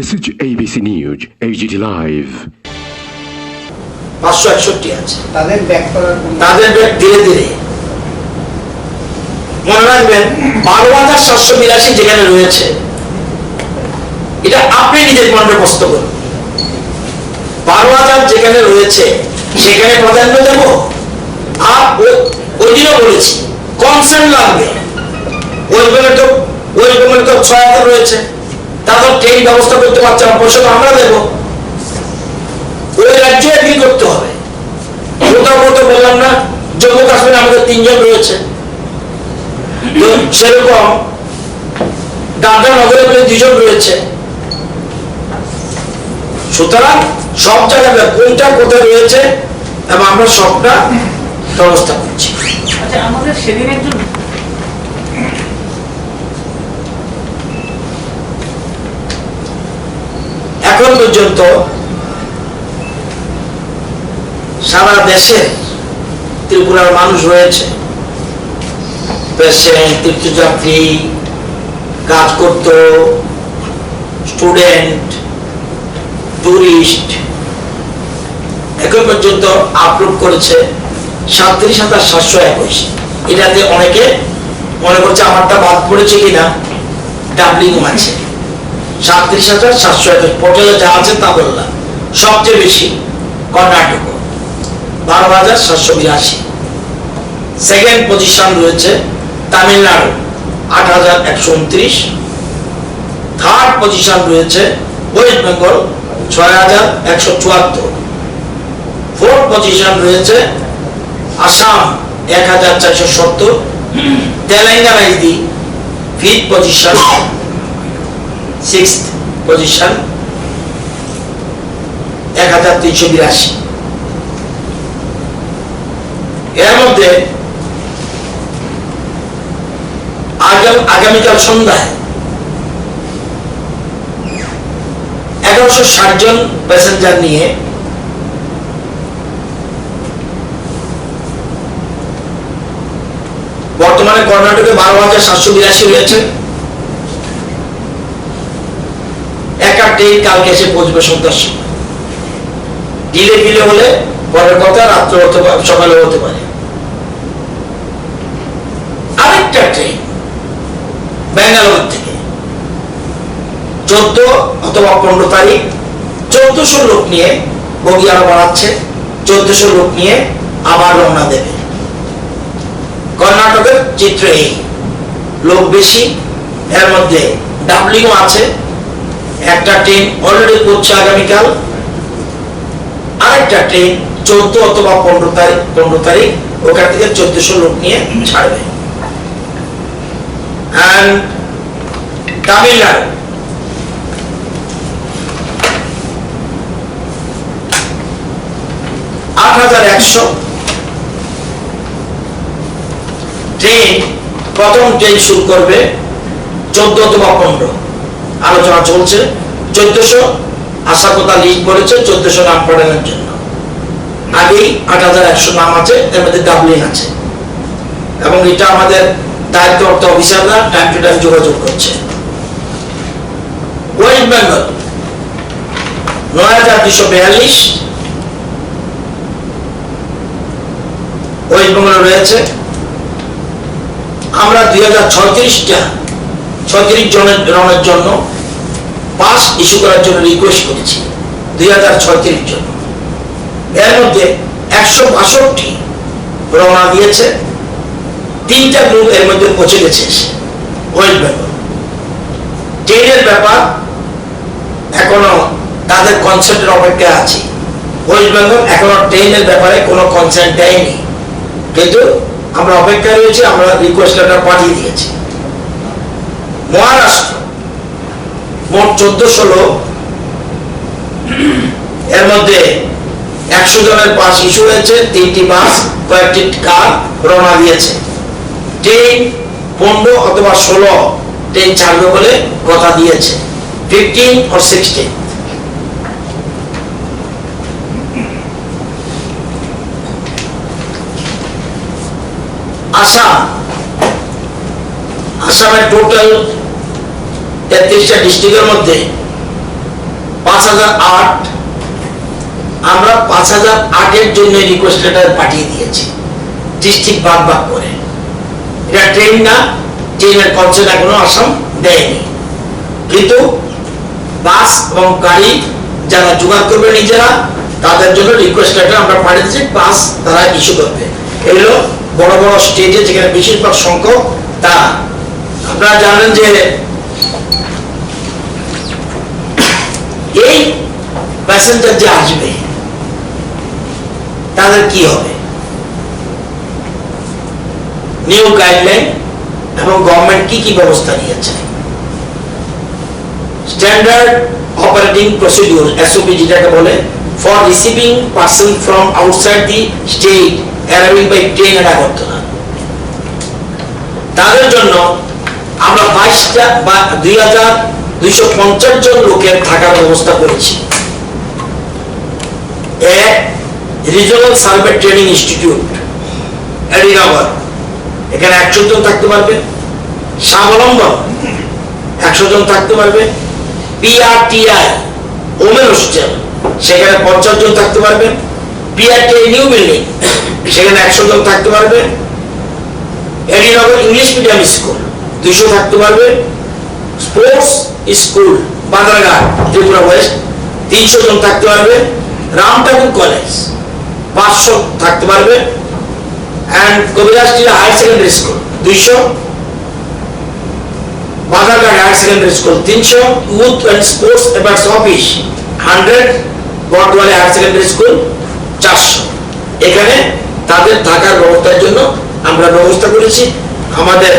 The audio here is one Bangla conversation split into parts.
This is ABC News, HGT Live. 561 আছে তাদের ব্যাক করার তাদের ব্যাক ধীরে ধীরে মনে রাখবেন 12,782 যেখানে রয়েছে এটা আপনি নিজের মনে প্রস্তুত করুন 12,000 যেখানে রয়েছে সেখানে প্রাধান্য দেব আর ওই দিনও বলেছি কনসার্ন লাগবে ওই বেঙ্গলে তো 6,000 রয়েছে তাদের ট্রেন ব্যবস্থা করতে পারছে না পয়সা তো আমরা দেবো ওই রাজ্যে এগ্রি করতে হবে কোথাও কোথাও বললাম না জম্মু কাশ্মীরে আমাদের 3 জন রয়েছে তো সেরকম দাদরা নগরে 2 জন রয়েছে সুতরাং সব জায়গায় কোনটা কোথায় রয়েছে এবং আমরা সবটা ব্যবস্থা করছি। আচ্ছা আমাদের সেদিন একজন এখন পর্যন্ত সারা দেশে ত্রিপুরার মানুষ রয়েছে পেশেন্ট তীর্থযাত্রী কাজ করত স্টুডেন্ট টুরিস্ট এখন পর্যন্ত আপলোড করেছে 37,721 এটাতে অনেকে মনে করছে আমারটা বাদ পড়েছে কিনা ডাবলিং আছে 37,721 পোর্টালে যা আছে তা বললাম সবচেয়ে বেশি কর্ণাটক 12,782 সেকেন্ড পজিশন রয়েছে তামিলনাড়ু 8,129 থার্ড পজিশন রয়েছে ওয়েস্ট বেঙ্গল 6,174 ফোর্থ পজিশন রয়েছে Assam 1,470 Telangana is the fifth position sixth position 1,382 এর মধ্যে আগামীকাল সন্ধ্যায় 1,160 জন প্যাসেঞ্জার নিয়ে বর্তমানে কর্ণাটকে 12,782 রয়েছে একটা ট্রেন কালকে এসে পৌঁছবে সন্ধ্যার সময় ডিলে ফিলে হলে পরের কথা রাত্রে অথবা সকালে হতে পারে আরেকটা ট্রেন ব্যাঙ্গালোর থেকে 14 অথবা 15 তারিখ 1,400 লোক নিয়ে বগি আরো বাড়াচ্ছে 1,400 লোক নিয়ে আবার রওনা দেবে কর্ণাটকের চিত্র এই লোক বেশি এর মধ্যে ডাবলিং আছে একটা ট্রেন অলরেডি করছে আগামীকাল আরেকটা ট্রেন 14 অথবা 15 তারিখ ওখান থেকে 1,400 লোক নিয়ে ছাড়বে and তামিলনাড়ু ট্রেন প্রথম ট্রেন শুরু করবে 14 অথবা 15 আলোচনা চলছে 1,400 আশা কথা লিস্ট করেছে 1,400 নাম পড়ানোর জন্য আগেই 8,100 নাম আছে এর মধ্যে ডাবলিং আছে এবং এটা আমাদের দায়িত্বপ্রাপ্ত অফিসাররা টাইম টু টাইম যোগাযোগ করছে ওয়েস্ট বেঙ্গল 9,242 ওয়েস্ট বেঙ্গল রয়েছে আমরা 2,036 জনের জন্য পাস ইস্যু করার জন্য রিকোয়েস্ট করেছি 2,036 জন এর মধ্যে 162 রওনা দিয়েছে 3টা গ্রুপ এর মধ্যে পৌঁছে গেছে ওয়েস্ট বেঙ্গল ট্রেনের ব্যাপার এখনো তাদের কনসেন্টের অপেক্ষায় আছে ওয়েস্ট বেঙ্গল এখনো ট্রেনের ব্যাপারে কোনো কনসেন্ট দেয়নি কিন্তু আমরা অপেক্ষায় রয়েছি আমরা রিকোয়েস্ট লেটার পাঠিয়ে দিয়েছি মহারাষ্ট্র মোট 1,400 লোক এর মধ্যে 100 জনের পাস ইস্যু হয়েছে 3টি বাস কয়েকটি কার রওনা দিয়েছে ট্রেন 15 অথবা 16 ট্রেন ছাড়বে বলে কথা দিয়েছে 15 or 16 আসামের টোটাল 33টা ডিস্ট্রিক্টের মধ্যে 5008 আমরা 5008-এর জন্য রিকোয়েস্ট লেটার পাঠিয়ে দিয়েছি ডিস্ট্রিক্ট ভাগ ভাগ করে। এটা ট্রেন না, ট্রেনের কনসেপ্ট এখনো আসাম দেয়নি, কিন্তু বাস এবং গাড়ি যারা জোগাড় করবে নিজেরা তাদের জন্য রিকোয়েস্ট লেটার আমরা পাঠিয়েছি, বাস তারা ইস্যু করবে। এগুলো বড় বড় স্টেজে যেখানে বেশিরভাগ সংখ্যক তারা। আপনারা জানেন যে এই প্যাসেঞ্জার যে আসবে তাদের কি হবে, নিউ গাইডলাইন এবং গভর্নমেন্ট কি কি ব্যবস্থা নিয়েছে। স্ট্যান্ডার্ড অপারেটিং প্রসিডিউর এসওপি যেটাকে বলে for receiving person from outside the state arriving by train and Agartala, তাদের জন্য আমরা 22টা বা 2250 জন লোকের থাকার ব্যবস্থা করেছি। এক regional survey training institute AD Nagar, এখানে 100 জন থাকতে পারবে। স্বাবলম্বন 100 জন থাকতে পারবে। পিআরটিআই ওমেন হোস্টেল, সেখানে 50 জন থাকতে পারবে। পিআরটিআই নিউ বিল্ডিং, সেখানে 100 জন থাকতে পারবে। এডিনগর ইংলিশ মিডিয়াম স্কুল 200 থাকতে পারবে। Sports school Badharghat Tripura west 300 জন থাকতে পারবে। রামঠাকুর কলেজ 500 থাকতে পারবে। And Kabiraj higher secondary school 200, Badharghat higher secondary school 300, youth and sports affairs office 100, Botwali higher secondary school 400। এখানে তাদের থাকার ব্যবস্থার জন্য আমরা ব্যবস্থা করেছি। আমাদের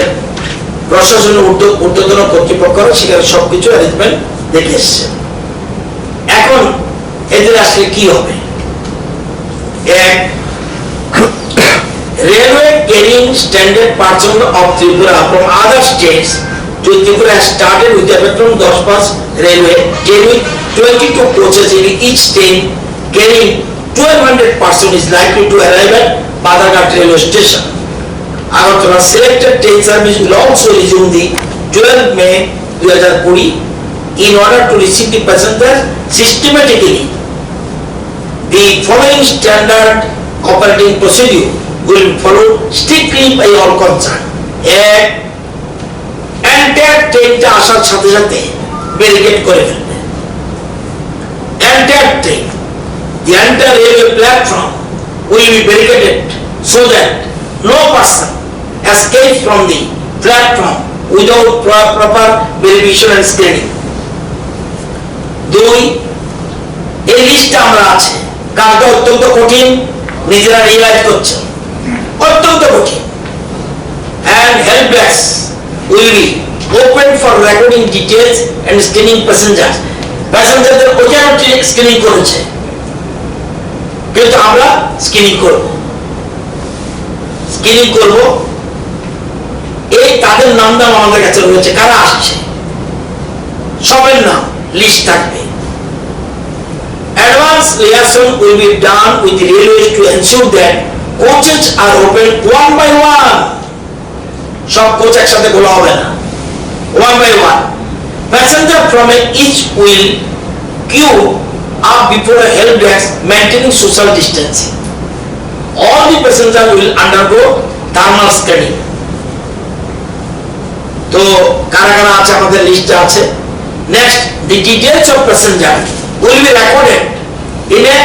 প্রশাসনের ঊর্ধ্বতন কর্তৃপক্ষরা সেখানে সবকিছু অ্যারেঞ্জমেন্ট দেখে এসছে। এখন এদের আসলে কি হবে? এক, railway carrying standard person of Tripura from other states to Tripura has started with the effect from 10 bus railway train with 22 coaches in each train carrying 1200 person is likely to arrive at Badaghat railway station. Agartala selected train service will also resume the 12 May 2020 in order to receive the passengers systematically. The following standard operating procedure will follow strictly by all concerned. এক, এন্টায়ার ট্রেনটা আসার সাথে সাথে ব্যারিকেড করে ফেলবে। Entire train, the entire railway platform will be barricaded so that no person escapes from the platform without proper verification and screening. দুই, এই লিস্টটা আমরা আছে, কাজটা অত্যন্ত কঠিন, নিজেরা রিয়েলাইজ করছে, অত্যন্ত কঠিন। And help desk will be open for recording details and screening passengers. প্যাসেঞ্জারদের ওখানে স্ক্রিনিং করেছে, কিন্তু আমরা স্ক্রিনিং করব। এই তাদের নাম আমাদের কাছে রয়েছে, কারা আসছে সবের নাম লিস্ট থাকবে। Advance liaison will be done with the railways to ensure that coaches are open one by one. সব কোচ একসাথে খোলা হবে না, one by one. Passenger from each will queue up before a help desk maintaining social distancing. All the passengers will undergo thermal scanning. তো কারা কারা আছে আমাদের লিস্টে আছে। Next, the details of passenger will be recorded in a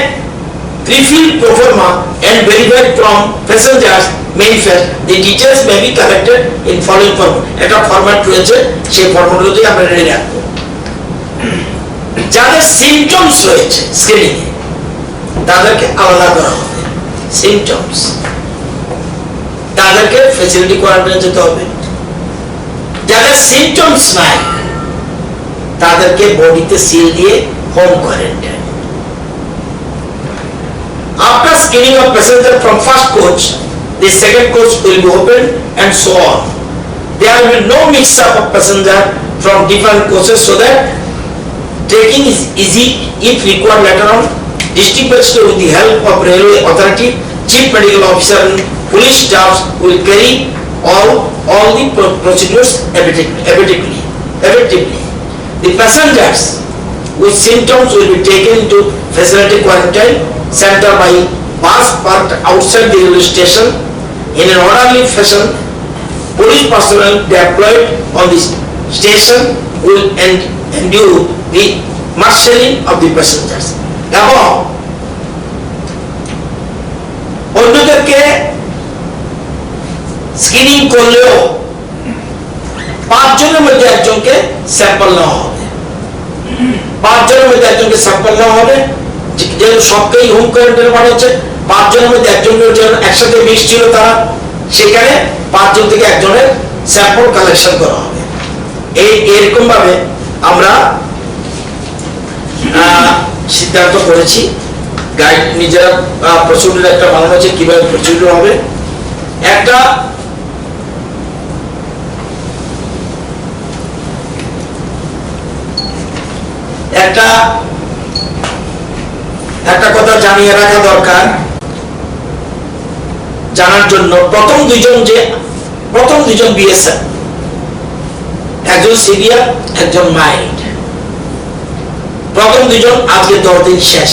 pre-filled pro forma and verified from passengers manifest. The details may be collected in following format. একটা ফরম্যাট রয়েছে, সেই ফরম্যাটগুলো আমরা রেডি রাখবো। যাদের সিমটমস রয়েছে স্ক্রিনিং এ তাদেরকে আলাদা করা হবে। সিমটমস, তাদেরকে ফ্যাসিলিটি কোয়ারেন্টাইনে যেতে হবে। যাদের সিমটমস নাই তাদেরকে বডিতে সিল দিয়ে home quarantine. After screening of passenger from first coach, the second coach will be opened and so on. There will be no mix-up of passenger from different coaches so that taking is easy. If required later on, district magistrate with the help of railway authority, chief medical officer and police staffs will carry all the procedures effectively. The passengers with symptoms will be taken into facility quarantine center by bus parked outside the railway station in an orderly fashion. Police personnel deployed on the station will endure the marshalling of the passengers. এবং অন্যদেরকে স্ক্রিনিং করলেও 5 জনের মধ্যে একজনকে স্যাম্পল নেওয়া হবে। 5 জনের মধ্যে একজনকে স্যাম্পল নেওয়া হবে, যেহেতু সবকেই হোম কোয়ারেন্টাইনে পাঠানো হচ্ছে। 5 জনের মধ্যে একজনের একসাথে মিক্স ছিল তারা, সেখানে 5 জন থেকে একজনের স্যাম্পল কালেকশন করা হবে। এরকম ভাবে আমরা সিদ্ধান্ত করেছি। গাইড নিজেরা প্রসিডিউর একটা বানানো হচ্ছে, কিভাবে প্রসিডিউর হবে। একটা কথা জানিয়ে রাখা দরকার, জানার জন্য প্রথম দুইজন বিএসএফ, একজন সিভিয়ার একজন মাইল্ড। প্রথম দুইজন আজকে 10 দিন শেষ,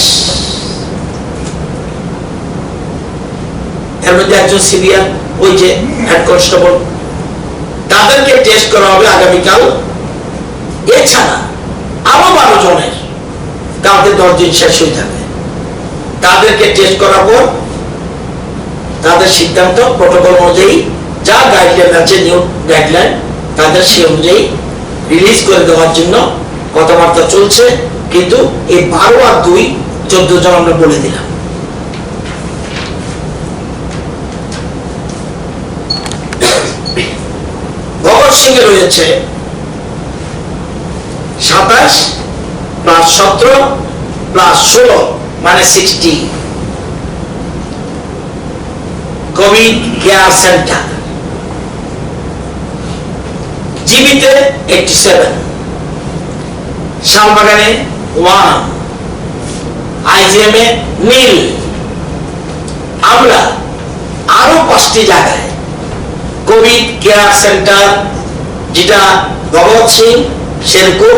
এর মধ্যে একজন সিভিয়ার, ওই যে হেড কনস্টেবল, তাদেরকে টেস্ট করা হবে আগামীকাল। এছাড়া আরো 12 জনের কালকে 10 দিন শেষ হয়ে যাবে, তাদেরকে টেস্ট করার পর তাদের সিদ্ধান্ত প্রটোকল অনুযায়ী যা গাইডলাইন আছে, নিউ গাইডলাইন, তাদের সেই অনুযায়ী রিলিজ করে দেওয়ার জন্য কথাবার্তা চলছে। কিন্তু এই 12 আর 2 14 জন আমরা বলে দিলাম। ভগৎ সিং এ রয়েছে 27 প্লাস 17 প্লাস 16 মানে 60 কোভিড কেয়ার সেন্টার। জিবিতে 87, শালবাগানে 1, আইজিএম এ নীল। আমরা আরো 5টি জায়গায় কোভিড কেয়ার সেন্টার, যেটা ভগৎ সিং সেরকম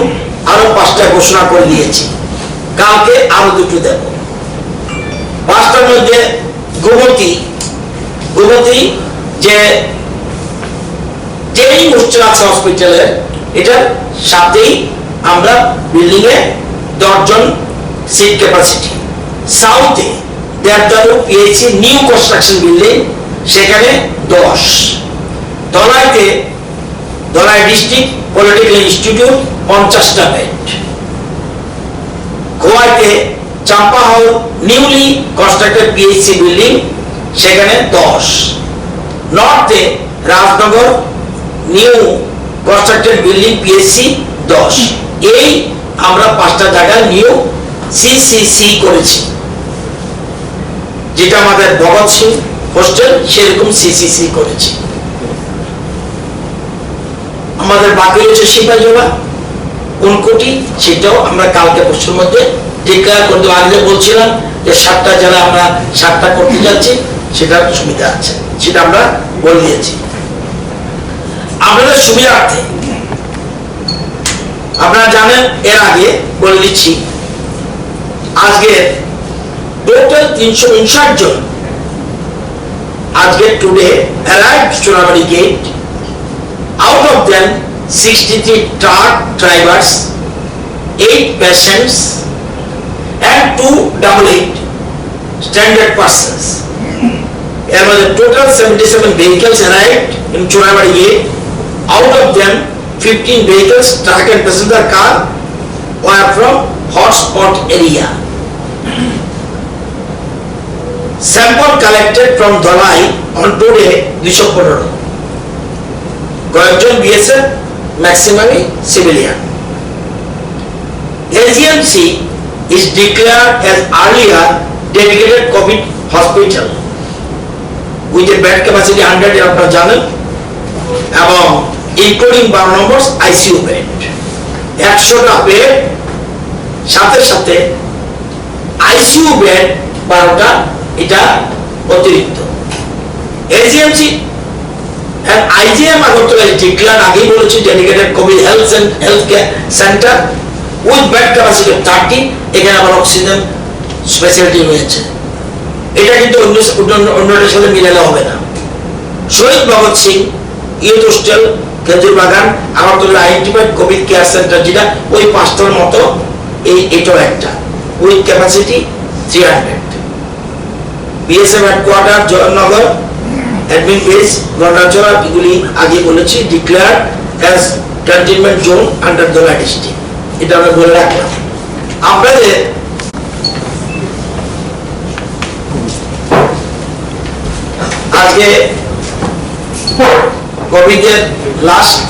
আরো 5টা ঘোষণা করে দিয়েছি। কালকে আরো 2টো দেব। 5টার মধ্যে গোমতী যে হোস্টেল আছে হসপিটালের, এটার সাথেই আমরা বিল্ডিং এ 10 জন সিট ক্যাপাসিটি। সাউথে Debdaru PHC new construction building, সেখানে 10। ধলাই ডিস্ট্রিক্ট পলিটেকনিক ইনস্টিটিউট 50টা বেড। গোয়াতে Champahal newly constructed PHC building, সেখানে 10। নর্থে Rajnagar new constructed building PHC 10। এই আমরা 5টা জায়গায় নিউ সিসিসি করেছি, যেটা আমাদের ভগৎ সিং হোস্টেল সেরকম সিসিসি করেছি। আমাদের বাকি রয়েছে সিপাহীজলা, কোনকোটি, সেটাও আমরা কালকে পরশুর মধ্যে ডিক্লেয়ার করতে। আগে বলছিলাম যে 7টা জেলা আমরা 7টা করতে যাচ্ছি, সেটার সুবিধা আছে, সেটা আমরা বলে দিয়েছি। আপনাদের সুবিধার্থে আপনারা জানেন, এর আগে বলে দিচ্ছি, আজকে টোটাল 359 জন আজকে today arrived Churaibari gate. Out of them 63 truck drivers, 8 patients and 2 double-8 standard persons. There was a total 77 vehicles arrived in Chorabadi gate. Out of them 15 vehicles, truck and passenger car, were from hotspot area. Sample collected from Dhalai on today 215. কয়েকজন বিএসএফ, ম্যাক্সিমামই civilian. AGMC is declared as earlier dedicated COVID hospital with a bed capacity 100, আপনারা জানেন, এবং ইনক্লুডিং 12 নম্বর আইসিইউ বেড। 100টা বেড, সাথে সাথে আইসিইউ বেড 12টা, এটা অতিরিক্ত। AGMC and IGM Agartala is declared, আগেই বলেছি, dedicated Covid health care centre with bed capacity 30, এখানে আবার অক্সিজেন স্পেশালিটি রয়েছে। এটা কিন্তু অন্যটার সাথে মিলালে হবে না। Shahid Bhagat Singh youth hostel, Khejur Bagan, Agartala identified covid care centre, যেটা ওই 5টার মতো, এটাও একটা with capacity 300। BSF headquarter Joynagar, admin base Gandacherra, এগুলি আগে বলেছি, declare as containment zone under দোলা ডিস্ট্রিক্ট, এটা আমরা বলে রাখলাম। আপনাদের আজকে কোভিডের last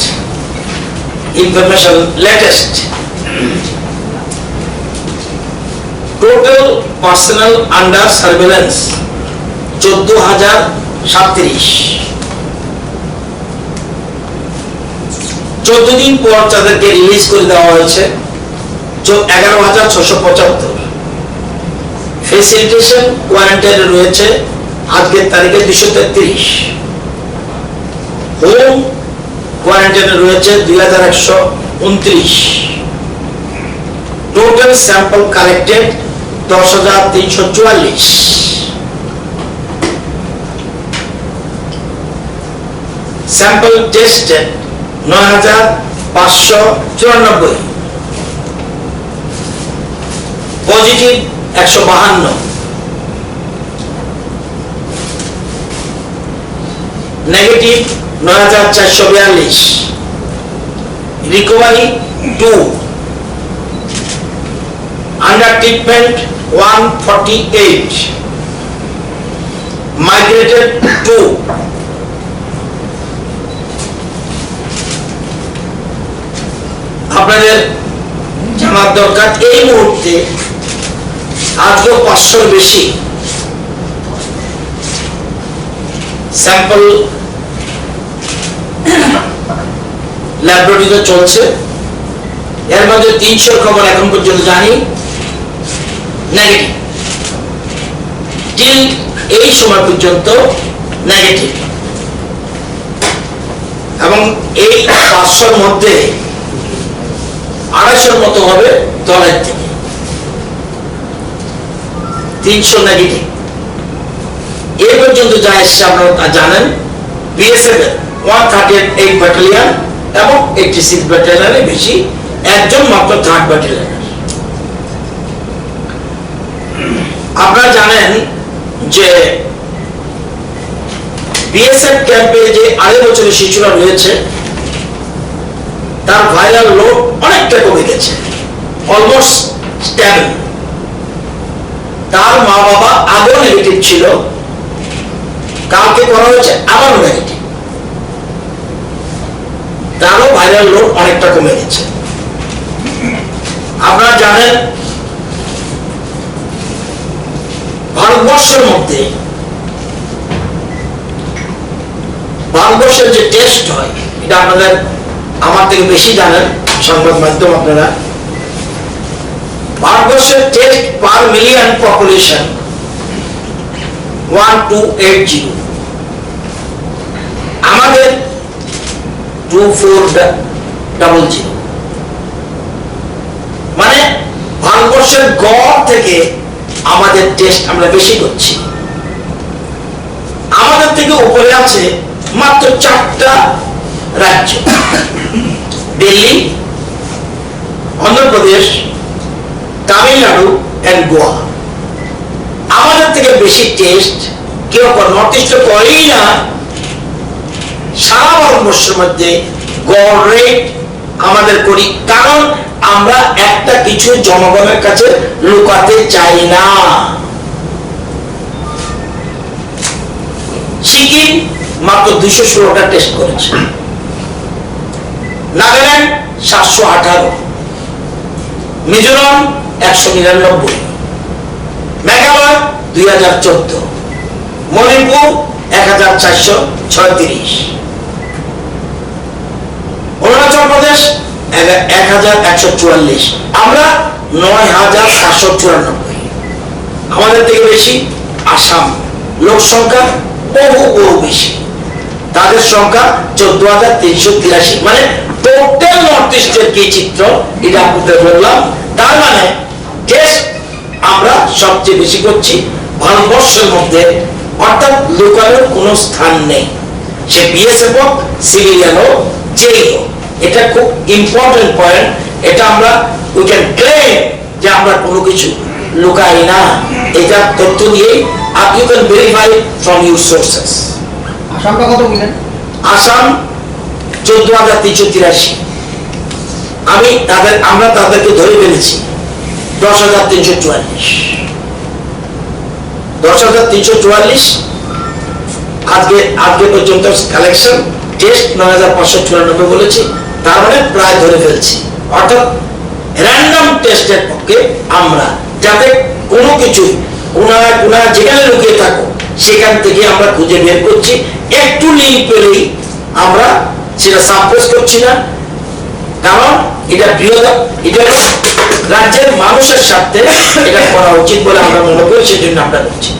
information, latest total personal under surveillance 14,037। 14 দিন পর তাদেরকে রিলিজ করে দেওয়া হয়েছে 11,675। ফেসিলিটেশন কোয়ারেন্টাইনে রয়েছে আজকের তারিখে 233। হোম কোয়ারেন্টাইনে রয়েছে 2,129। Total sample collected 10,344। Sample tested 9,594। Positive 152। Negative 9,442। Recovery 2। Under treatment 148। Migrated 2। আপনাদের জানার দরকার, এই মুহূর্তে আজকেও 500 বেশি স্যাম্পল ল্যাবরেটরিতে চলছে। এর মধ্যে 300 খবর এখন পর্যন্ত জানি নেগেটিভ, টিল এই সময় পর্যন্ত নেগেটিভ। এবং এই 500-র মধ্যে 250-র মতো হবে দলের থেকে। 300 নেগেটিভ। এ পর্যন্ত যা এসছে আপনারা জানেন, বিএসএফ এর 138 ব্যাটালিয়ন এবং 86 ব্যাটালিয়নের বেশি, একজন মাত্র 3rd ব্যাটালিয়ন। আপনারা জানেন যে বিএসএফ ক্যাম্পে যে 2.5 বছরের শিশুরা রয়েছে, তার ভাইরাল লোড অনেকটা কমে গেছে, অলমোস্ট স্টেবল। তার মা বাবা আগেও নেগেটিভ ছিল, কালকে করা হয়েছে আবারও নেগেটিভ, তারও ভাইরাল লোড অনেকটা কমে গেছে। আপনারা জানেন ভারতবর্ষের মধ্যে, ভারতবর্ষের যে টেস্ট হয়, এটা আপনাদের আমার থেকে বেশি জানেন সংবাদ মাধ্যম আপনারা। ভারতবর্ষের টেস্ট পার মিলিয়ন পপুলেশন 1280, আমাদের 2400। মানে ভারতবর্ষের গড় থেকে আমাদের টেস্ট আমরা বেশি করছি। আমাদের থেকে উপরে আছে মাত্র 4টা রাজ্য, দিল্লি, অন্ধ্রপ্রদেশ, তামিলনাড়ু এন্ড গোয়া। আমাদের থেকে বেশি টেস্ট কেউ নর্থ ইস্টে করেই না। সারা ভারতবর্ষের মধ্যে গড় রেট আমাদের করি, কারণ আমরা একটা কিছু জনগণের কাছে লুকাতে চাই না। সিকিম মাত্র 216টা টেস্ট করেছে, নাগাল্যান্ড 718, মিজোরাম 199, মেঘালয় 2014, মণিপুর 1436, অরুণাচল প্রদেশ 1144, আমরা 9794। আমাদের থেকে বেশি আসাম, লোক সংখ্যা বহু বেশি, তাদের সংখ্যা 14,383। মানে টোটাল নর্থ টেস্টের কি চিত্র এটা আপনাদের বললাম। তার মানে টেস্ট আমরা সবচেয়ে বেশি করছি ভারতবর্ষের মধ্যে, অর্থাৎ লোকালের কোনো স্থান নেই, সে বিএসএফ হোক, সিভিলিয়ান হোক, যেই হোক। এটা খুব ইম্পর্টেন্ট পয়েন্ট। এটা আমরা উই ক্যান ক্লেম যে আমরা কোনো কিছু লুকাই না। এটা তথ্য দিয়ে you can verify from your sources. আসামটা কত বললেন? আসাম 14,383। আমরা তাদেরকে ধরে ফেলেছি 10,344। 10,344 আজকে পর্যন্ত কালেকশন। টেস্ট 9,594 বলেছি, তার মানে প্রায় ধরে ফেলছি। অর্থাৎ র্যান্ডম টেস্টের পক্ষে আমরা যাতে কোনো কিছুই কোনায় যেখানে লুকিয়ে থাকো সেখান থেকে আমরা খুঁজে বের করছি। একটু লিঙ্ক পেলেই আমরা সেটা সাপ্রেস করছি না, কারণ এটা এটা রাজ্যের মানুষের সাথে এটা করা উচিত বলে আমরা মনে করি, সেজন্য আমরা করছি।